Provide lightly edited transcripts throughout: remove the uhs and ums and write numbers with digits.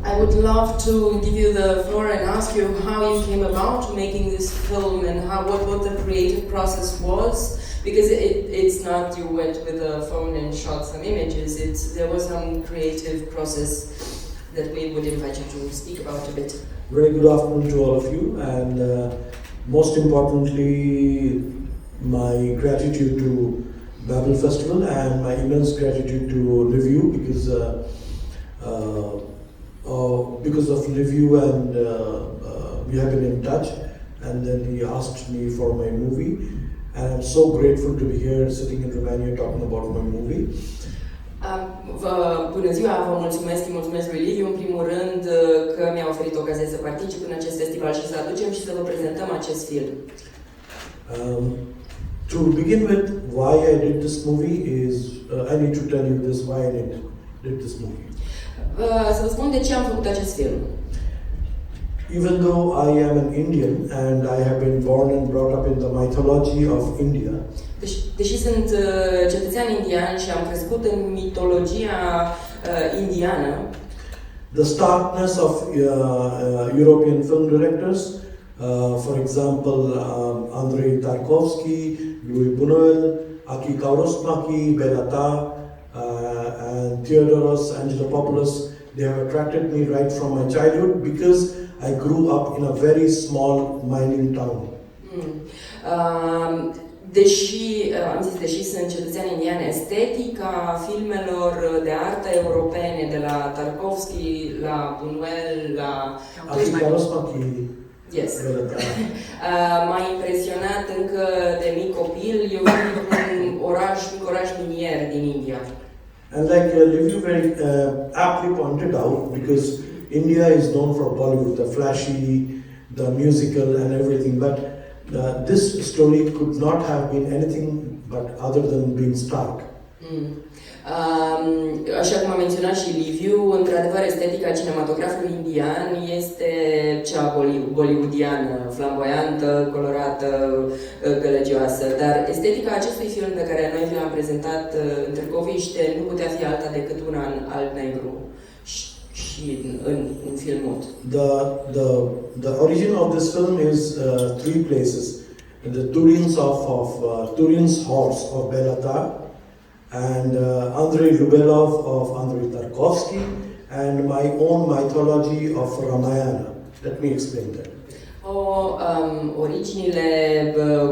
I would love to give you the floor and ask you how you came about making this film and what the creative process was, because it's not you went with a phone and shot some images. There was some creative process that we would invite you to speak about a bit. Very good afternoon to all of you, and most importantly, my gratitude to BABEL Festival and my immense gratitude to Review, because of Review and we have been in touch, and then he asked me for my movie, and I'm so grateful to be here sitting in Romania talking about my movie. Bună ziua, vă mulțumesc, îi mulțumesc lui Liviu în primul rând că mi-a oferit ocazia să particip în acest festival și să aducem și să vă prezentăm acest film. To begin with, why I did this movie is, I need to tell you this, why I did this movie. Să vă spun de ce am făcut acest film. Even though I am an Indian and I have been born and brought up in the mythology of India, deși sunt cetățean indian și am crescut în mitologia indiană, the starkness of European film directors, for example, Andrei Tarkovsky, Louis Buñuel, Aki Kaurismäki, Bela and Theodoros Angelopoulos, they have attracted me right from my childhood because I grew up in a very small mining town. Deși sunt cetățean indian, estetica filmelor de artă europene, de la Tarkovsky, la Buñuel, la Kaurismäki, yes. M-a impresionat încă de mic copil. Eu vin dintr-un mic oraș minier din India. And like Liviu very aptly pointed out, because India is known for Bollywood, the flashy, the musical and everything, but this story could not have been anything but other than being stark. Așa cum a menționat și Liviu, într-adevăr estetica cinematografului indian este cea bollywoodiană, flamboiantă, colorată, gălăgioasă, dar estetica acestui film pe care noi vi l-am prezentat în Târgoviște nu putea fi alta decât una în alb-negru și în filmut. The origin of this film is three places: the Turin's horse of Bela and Andrei Lubelov of Andrei Tarkovsky, and my own mythology of Ramayana. Let me explain that. Originile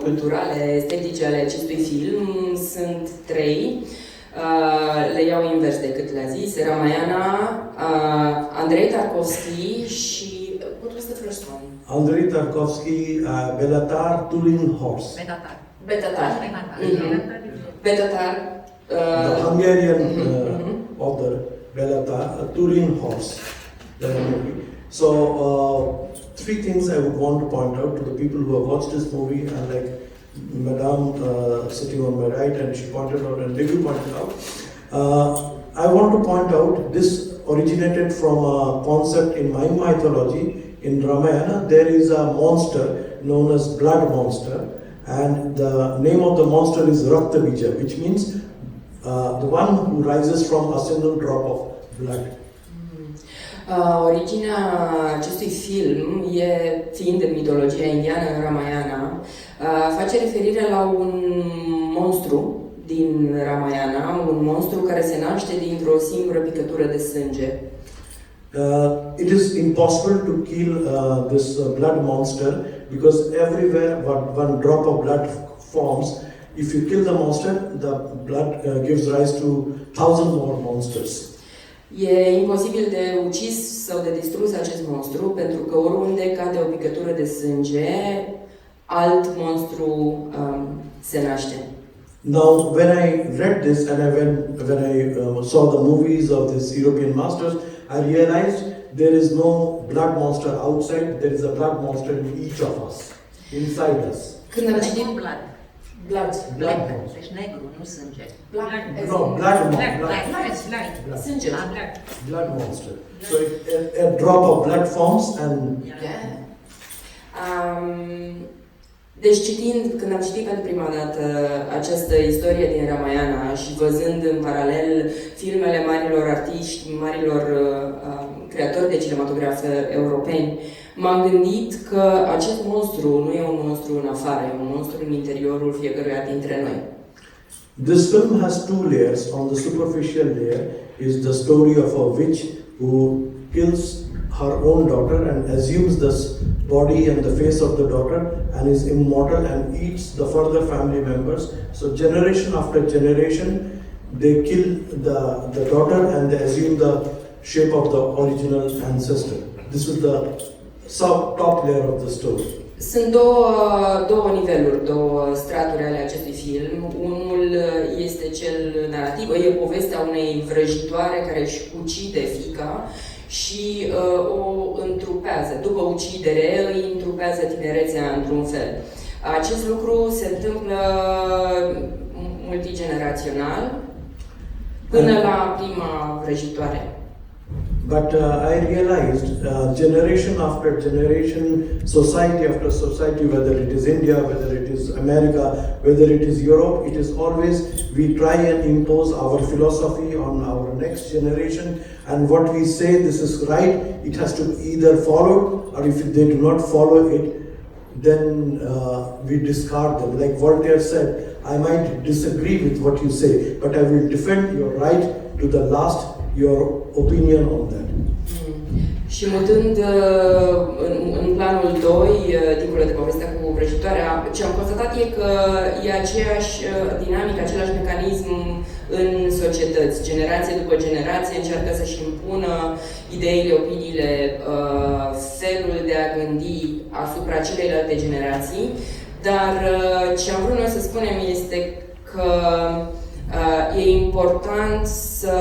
culturale, estetice ale acestui film sunt trei. Le iau invers decât le-a zis. Ramayana, Andrei Tarkovsky și... What was the first one? Andrei Tarkovsky, Bela Turin horse. Betatar. The Hungarian author, Bela Turin horse. So, three things I would want to point out to the people who have watched this movie, and like Madame sitting on my right, and she pointed out, and Liviu pointed out. I want to point out this originated from a concept in my mythology. In Ramayana, there is a monster known as blood monster, and the name of the monster is Raktabija, which means the one who rises from a single drop of blood. Originea acestui film, fiind în mitologia indiană, în Ramayana, face referire la un monstru din Ramayana, un monstru care se naște dintr-o singură picătură de sânge. It is impossible to kill this blood monster because everywhere one drop of blood forms, if you kill the monster, the blood gives rise to 1,000 more monsters. E imposibil de ucis sau de distrus acest monstru, pentru că oriunde cade o picătură de sânge, alt monstru se naște. Now, when I read this and when I saw the movies of these European masters, I realized there is no blood monster outside, there is a blood monster in each of us, inside us. Când am citit blood. Deci negru, nu sânge. Sânge. Blood monster. So a drop of blood forms and... Yeah. Deci când am citit pentru prima dată această istorie din Ramayana și văzând în paralel filmele marilor artiști, marilor creatori de cinematograf europeni, m-am gândit că acest monstru nu e un monstru în afară, e un monstru în interiorul fiecăruia dintre noi. This film has two layers. On the superficial layer is the story of a witch who kills her own daughter and assumes the body and the face of the daughter and is immortal and eats the further family members. So generation after generation, they kill the daughter and they assume the shape of the original ancestor. This is the top layer of the story. Sunt două niveluri, două straturi ale acestui film. Unul este cel narrativ, e povestea unei vrăjitoare care își ucide fiica și o întrupează. După ucidere îi întrupează tinerețea într-un fel. Acest lucru se întâmplă multigenerațional până la prima vrăjitoare. But I realized generation after generation, society after society, whether it is India, whether it is America, whether it is Europe, it is always we try and impose our philosophy on our next generation, and what we say this is right, it has to either follow, or if they do not follow it, then we discard them. Like Voltaire said, I might disagree with what you say, but I will defend your right to the last, your opinion on that. Și mutând în planul 2, dincolo de povestea cu vrăjitoarea, ce am constatat e că e aceeași dinamică, același mecanism în societăți. Generație după generație încearcă să-și impună ideile, opiniile, felul de a gândi asupra celeilalte generații, dar ce am vrut noi să spunem este că e important să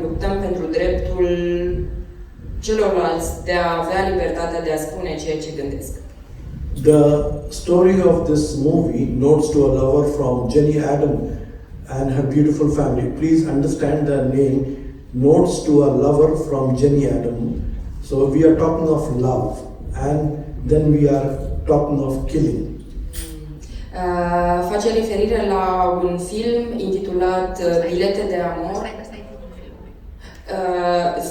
luptăm pentru dreptul celorlalți de a avea libertatea de a spune ceea ce gândesc. The story of this movie, Notes to a Lover from Jenny Adam and her beautiful family. Please understand the name, Notes to a Lover from Jenny Adam. So we are talking of love and then we are talking of killing. Face referire la un film intitulat Bilete de amor.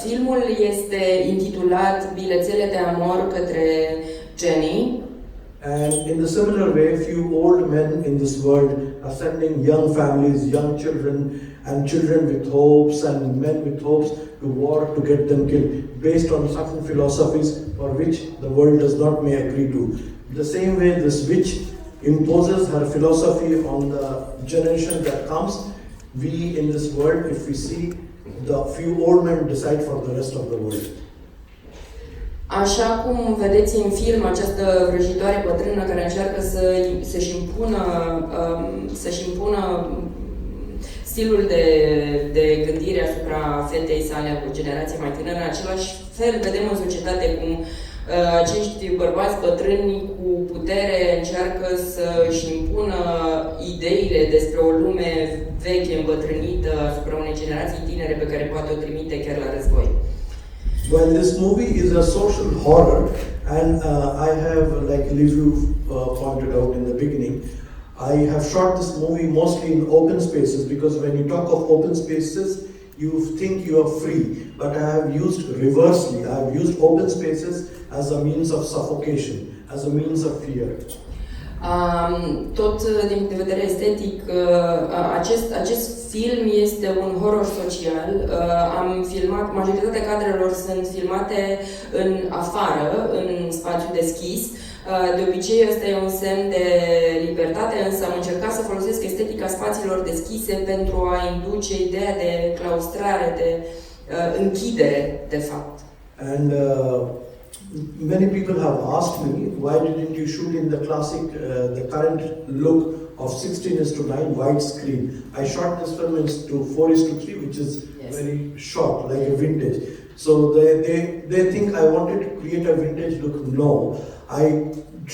Filmul este intitulat Bilețele de amor către Jenny. And in the similar way, few old men in this world are sending young families, young children, and children with hopes and men with hopes to war to get them killed, based on certain philosophies for which the world does not may agree to. The same way, this witch imposes her philosophy on the generation that comes. We in this world, if we see, the few old men decide for the rest of the world. Așa cum vedeți în film această vrăjitoare bătrână care încearcă să-și impună stilul de gândire asupra fetei sale cu generația mai tânără, în același fel vedem în societate cum acești bărbați bătrâni cu putere încearcă să-și impună ideile despre o lume veche, îmbătrânită, asupra unei generații tinere pe care poate o trimite chiar la război. Well, this movie is a social horror, and I have, like Livu pointed out in the beginning, I have shot this movie mostly in open spaces, because when you talk of open spaces, you think you are free, but I have used reversely. I have used open spaces as a means of suffocation, as a means of fear. Tot din punct de vedere estetic, acest film este un horror social. Am filmat, majoritatea cadrelor sunt filmate în afară, în spațiu deschis. De obicei, ăsta e un semn de libertate, însă am încercat să folosesc estetica spațiilor deschise pentru a induce ideea de claustrare, de închidere, de fapt. And many people have asked me, why didn't you shoot in the classic, the current look of 16:9 widescreen? I shot this film to 4:3, which is very short, like a vintage. So they think I wanted to create a vintage look. No, I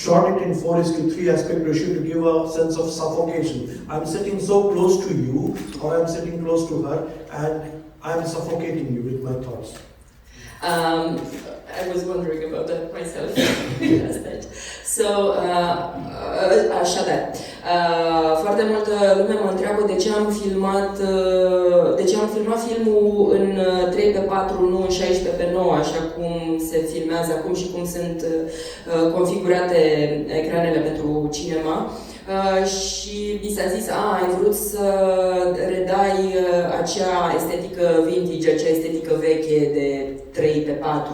shot it in 4:3 aspect ratio to give a sense of suffocation. I'm sitting so close to you, or I'm sitting close to her, and I'm suffocating you with my thoughts. I was wondering about that myself. So, așadar, Foarte multă lume mă întreabă de ce am filmat filmul în 3x4, nu în 16x9, așa cum se filmează acum și cum sunt configurate ecranele pentru cinema. Și mi s-a zis, ai vrut să redai acea estetică vintage, acea estetică veche de 3x4.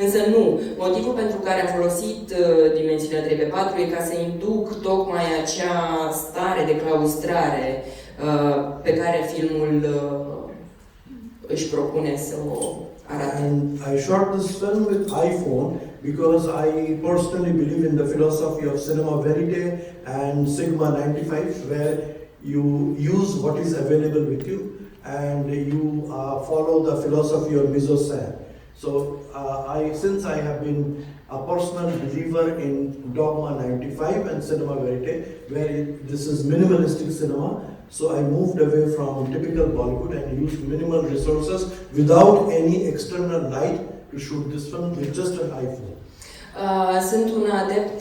Însă nu. Motivul pentru care am folosit dimensiunea 3x4 e ca să induc tocmai acea stare de claustrare pe care filmul își propune să o arate. And I shot this film with iPhone because I personally believe in the philosophy of cinema verite and Sigma 95, where you use what is available with you and you follow the philosophy of mise-en-scène. So since I have been a personal believer in Dogma 95 and Cinema Verite, where this is minimalistic cinema, so I moved away from typical Bollywood and used minimal resources without any external light to shoot this film with just an iPhone. Sunt un adept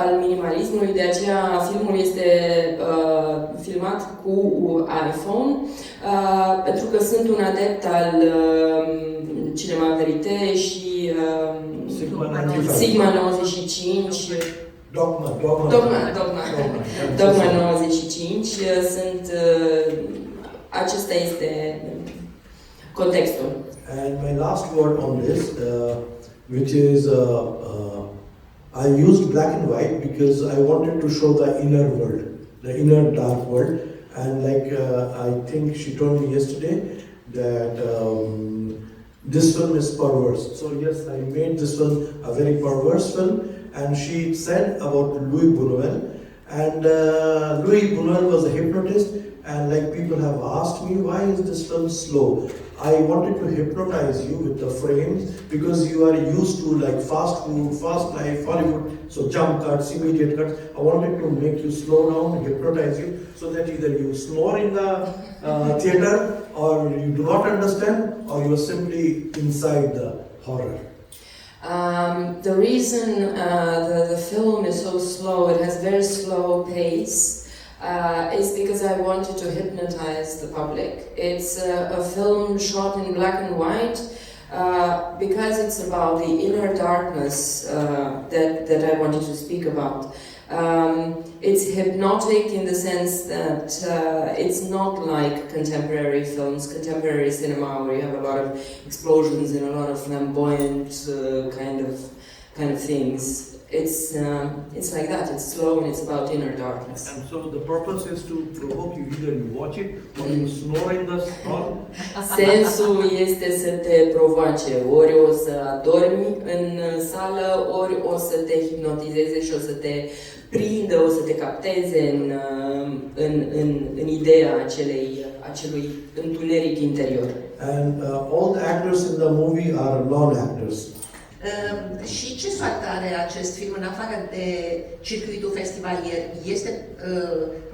al minimalismului, de aceea filmul este filmat cu iPhone, pentru că sunt un adept al Cinema Verite și Sigma 95. Dogma 95. Acesta este contextul. And my last word on this, which is I used black and white because I wanted to show the inner world, the inner dark world. And like I think she told me yesterday that this film is perverse. So yes, I made this film a very perverse film. And she said about Louis Buñuel. And Louis Buñuel was a hypnotist. And like people have asked me, why is this film slow? I wanted to hypnotize you with the frames because you are used to like fast food, fast life, Hollywood, so jump cuts, immediate cuts. I wanted to make you slow down, hypnotize you, so that either you snore in the theater, or you do not understand, or you are simply inside the horror. The reason the film is so slow, it has very slow pace, is because I wanted to hypnotize the public. It's a film shot in black and white because it's about the inner darkness that I wanted to speak about. It's hypnotic in the sense that it's not like contemporary films, contemporary cinema, where you have a lot of explosions and a lot of flamboyant kind of things. It's like that. It's slow and it's about inner darkness. And so the purpose is to provoke you, either you watch it or you snore in the stall. Sensul este să te provoace. Ori o să adormi în sală, ori o să te hipnotizeze și o să te prindă, o să te capteze în ideea acelui întuneric interior. And all the actors in the movie are non-actors. Și ce soartă are acest film, în afară de circuitul festivalier? Este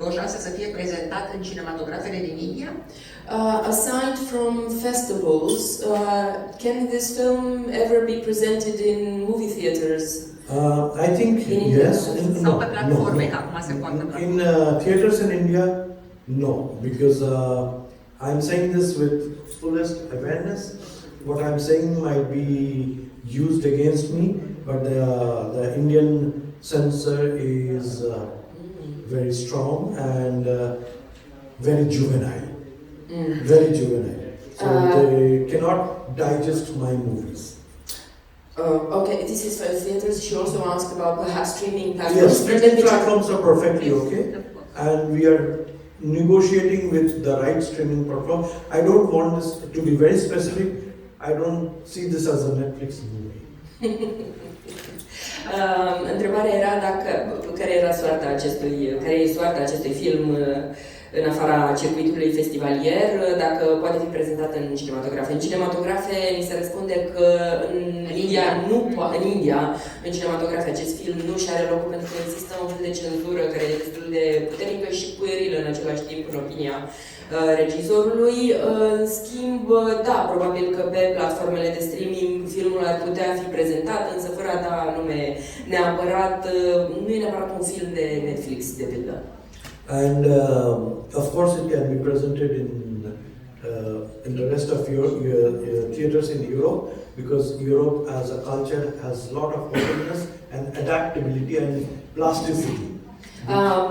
o șansă să fie prezentat în cinematografele din India? Aside from festivals, can this film ever be presented in movie theaters? I think yes. Sau pe platforme, că acum se poate. In theaters in India, no, because I'm saying this with fullest awareness. What I'm saying might be used against me, but the Indian censor is very strong and very juvenile. Very juvenile. So they cannot digest my movies. Okay, this is for theaters. She also asked about perhaps streaming platforms. Yes, streaming platforms are perfectly okay. And we are negotiating with the right streaming platform. I don't want this to be very specific. I don't see this as a Netflix movie. Întrebarea era care e soarta acestui film în afara circuitului festivalier, dacă poate fi prezentat în cinematografe. În cinematografe mi se răspunde că în cinematografe acest film nu și are loc pentru că există un fel de cenzură care e destul de puternică și puerilă în același timp, în opinia regizorului. În schimb, da, probabil că pe platformele de streaming filmul ar putea fi prezentat, însă fără a da nume neapărat, nu e neapărat un film de Netflix, de pildă. And of course, it can be presented in the rest of your theaters in Europe, because Europe as a culture has a lot of openness and adaptability and plasticity.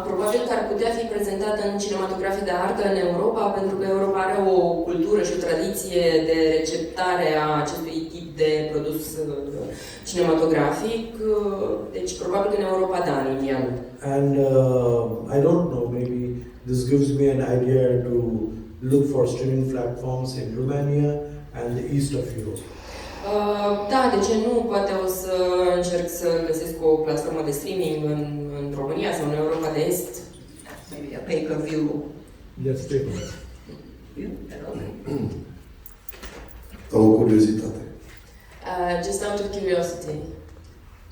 Probabil că ar putea fi prezentată în cinematografie de artă în Europa, pentru că Europa are o cultură și o tradiție de receptare a acestui tip de produs cinematografic. Deci, probabil că în Europa, da, în India nu. And I don't know, maybe this gives me an idea to look for streaming platforms in Romania and the east of Europe. Da, de ce nu? Poate o să încerc să găsesc o platformă de streaming în România sau în Europa de Est. Maybe a pay-per-view. Yes, take it. Am o curiozitate. Just out of curiosity.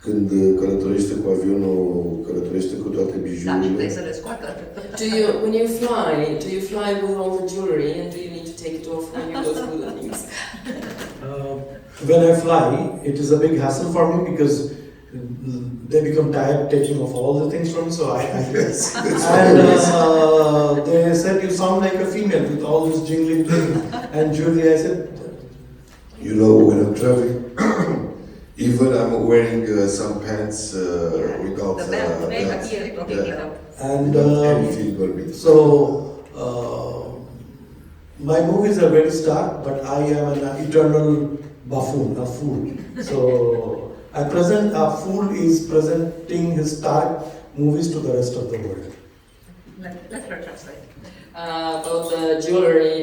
Când călătorește cu avionul, călătorește cu toate Da, și bijurile. vrei să le scoată. When you fly with all the jewelry, and do you need to take it off when you go through the things? When I fly, it is a big hassle for me because they become tired taking off all the things from me, so I guess. And they said, you sound like a female with all this jingling thing. And Julie, I said, You know, when I'm traveling, even I'm wearing some pants without The belt, belts. and Anything will be. so my movies are very stark, but I am an eternal buffoon, a fool. So a fool is presenting his stark movies to the rest of the world. Let her translate. About the jewelry,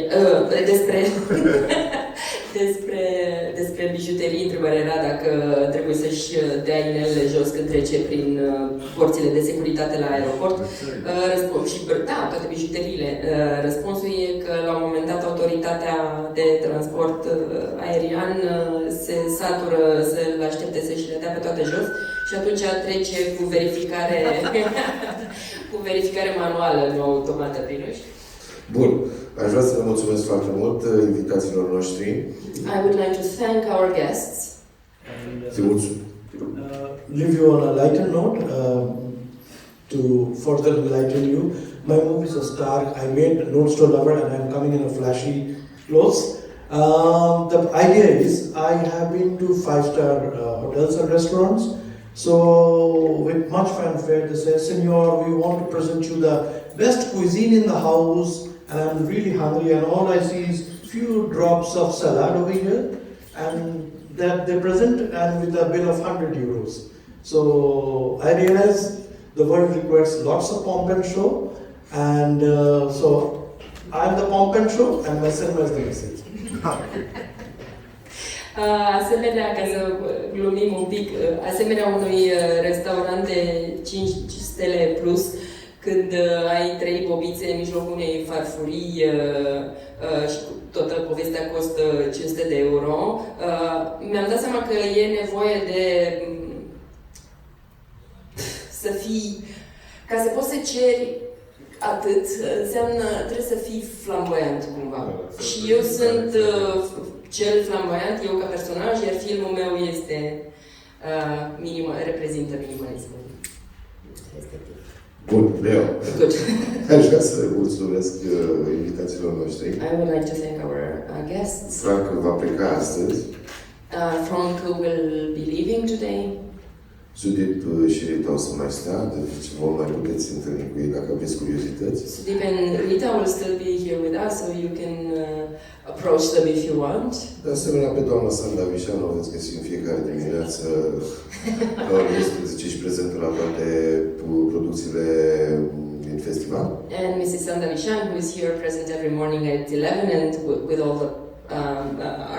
despre bijuterii, întrebarea era dacă trebuie să-și dea inelele jos când trece prin porțile de securitate la aeroport. Da, toate bijuteriile. Răspunsul e că la un moment dat autoritatea de transport aerian se satură să-l aștepte să-și le dea pe toate jos și atunci trece cu verificare cu verificare manuală, nu automată prin uși. Bun. Aș vrea să vă mulțumesc foarte mult invitațiilor noștri. I would like to thank our guests. Te mulțumesc. Leave you on a lighter note to further enlighten you. My movies are stark. I made Notes to a Lover and I'm coming in a flashy clothes. The idea is I have been to 5-star hotels and restaurants. So with much fanfare they say, Senor, we want to present you the best cuisine in the house and I'm really hungry and all I see is few drops of salad over here and that they present and with a bill of 100 euros. So I realized the world requires lots of pomp and show and so I'm the pomp and show and my cinema is the message. Asemenea, ca să glumim un pic, asemenea unui restaurant de 5 stele plus, când ai 3 bobițe în mijlocul unei farfurii și toată povestea costă 500 de euro, mi-am dat seama că e nevoie de să fii, ca să poți să ceri atât, înseamnă, trebuie să fii flamboyant cumva. Și eu sunt cel flamboyant, eu ca personaj, iar filmul meu este reprezintă minimalismul. Respectiv. Bun, Leo. Good. Aș vrea să mulțumesc invitațiilor noștri. I would like to thank our guests. Frank va pleca astăzi. Frank will be leaving today. Sudeep și Rita o să mai stea, deci vă mai puteți întâlni cu ei dacă aveți curiozități. Sudeep and Rita will still be here with us, so you can approach them if you want. De asemenea, pe doamna Sanda Visan o veți găsi în fiecare dimineață la ora 11 și prezentă la toate producțiile din festival. And Mrs. Sanda Vishan, who is here present every morning at 11 and with all the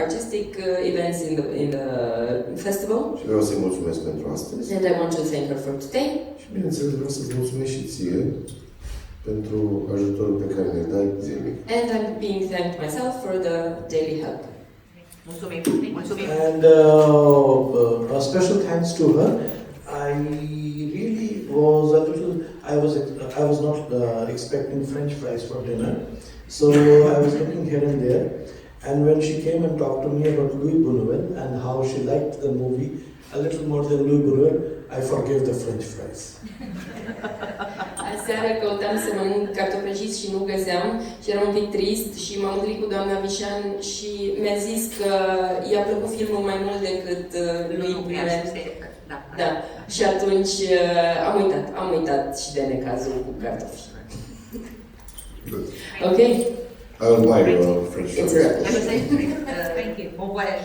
artistic events in the festival. Și vreau să-i mulțumesc pentru astăzi. And I want to thank her for today. Și bineînțeles vreau să-ți mulțumesc și ție pentru ajutorul pe care ne dai zilnic. And I'm being thanked myself for the daily help. Mulțumim. Mulțumim. And a special thanks to her. I really was a little. I was not expecting French fries for dinner, so I was looking here and there. And when she came and talked to me about Louis Buñuel and how she liked the movie a little more than Louis Buñuel, I forgave the French fries. Aseară căutam să mănânc cartofi prăjiți și nu găseam și eram un pic trist și m-am întâlnit cu doamna Visan și mi-a zis că i-a plăcut filmul mai mult decât lui Buñuel. Da. Și atunci am uitat și de necazul cu cartofi. Good. Ok? I will buy your French fries. It's a wrap. Thank you. Bon voyage.